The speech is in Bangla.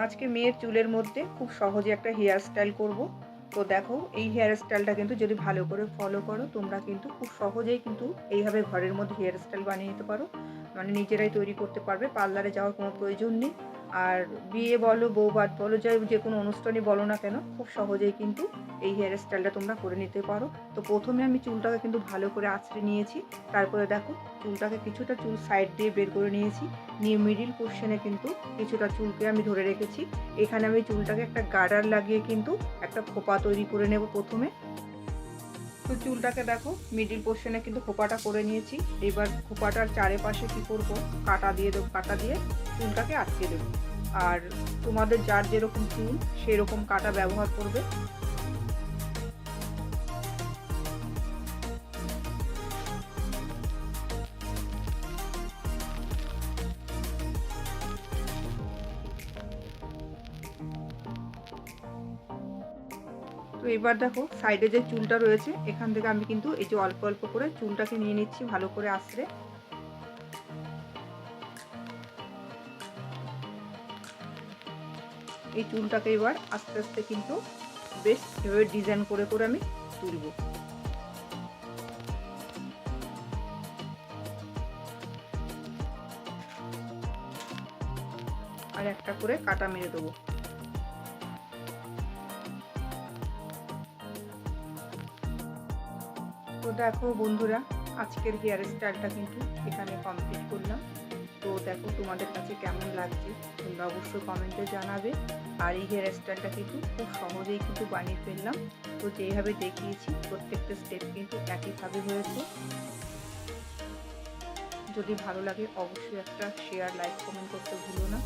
আজকে মেয়ের চুলের মধ্যে খুব সহজে একটা হেয়ার স্টাইল করব। তো দেখো এই হেয়ার স্টাইলটা কিন্তু যদি ভালো করে ফলো করো তোমরা কিন্তু খুব সহজেই কিন্তু এইভাবে ঘরের মধ্যে হেয়ার স্টাইল বানিয়ে নিতে পারো। মানে নিজেরাই তৈরি করতে পারবে, পার্লারে যাওয়ার কোনো প্রয়োজন নেই। আর বিয়ে বলো, বৌভাত বলো, যে কোনো অনুষ্ঠানই বলো না কেন, খুব সহজেই কিন্তু এই হেয়ার স্টাইলটা তোমরা করে নিতে পারো। তো প্রথমে আমি চুলটাকে কিন্তু ভালো করে আঁচড়ে নিয়েছি। তারপরে দেখো চুলটাকে কিছুটা চুল সাইড দিয়ে বের করে নিয়েছি, নিয়ে মিডিল পোর্শনে কিন্তু কিছুটা চুলকে আমি ধরে রেখেছি। এখানে আমি চুলটাকে একটা গার্ডার লাগিয়ে কিন্তু একটা খোপা তৈরি করে নেব প্রথমে। তো চুলটাকে দেখো মিডিল পোর্শনে কিন্তু খোপাটা করে নিয়েছি। এবার খোপাটার চারিপাশে কি করব, কাটা দিয়ে দেবো, কাটা দিয়ে চুলটাকে আটকে দেবো। আর তোমাদের যার যেরকম চুল সেরকম কাটা ব্যবহার করবে। তো এবার দেখো সাইডে যে চুলটা রয়েছে এখান থেকে আমি কিন্তু এই যে অল্প অল্প করে চুলটাকে নিয়ে নিচ্ছি ভালো করে আঁচড়ে। এই চুলটাকে এবার আস্তে আস্তে কিন্তু বেশ এভাবে ডিজাইন করে করে আমি তুলব। আর একটা করে কাটা মেরে দেবো। তো দেখো বন্ধুরা, আজকের হেয়ার স্টাইলটা কিন্তু এখানে কমপ্লিট করলাম। তো দেখো তোমাদের কাছে কেমন লাগছে তোমরা অবশ্যই কমেন্টে জানাবে। আর এই হেয়ার স্টাইলটা কিন্তু খুব সহজেই কিন্তু বানিয়ে ফেললাম। তো যেভাবে দেখিয়েছি প্রত্যেকটা স্টেপ কিন্তু একইভাবে হয়েছে। যদি ভালো লাগে অবশ্যই একটা শেয়ার, লাইক, কমেন্ট করতে ভুলো না।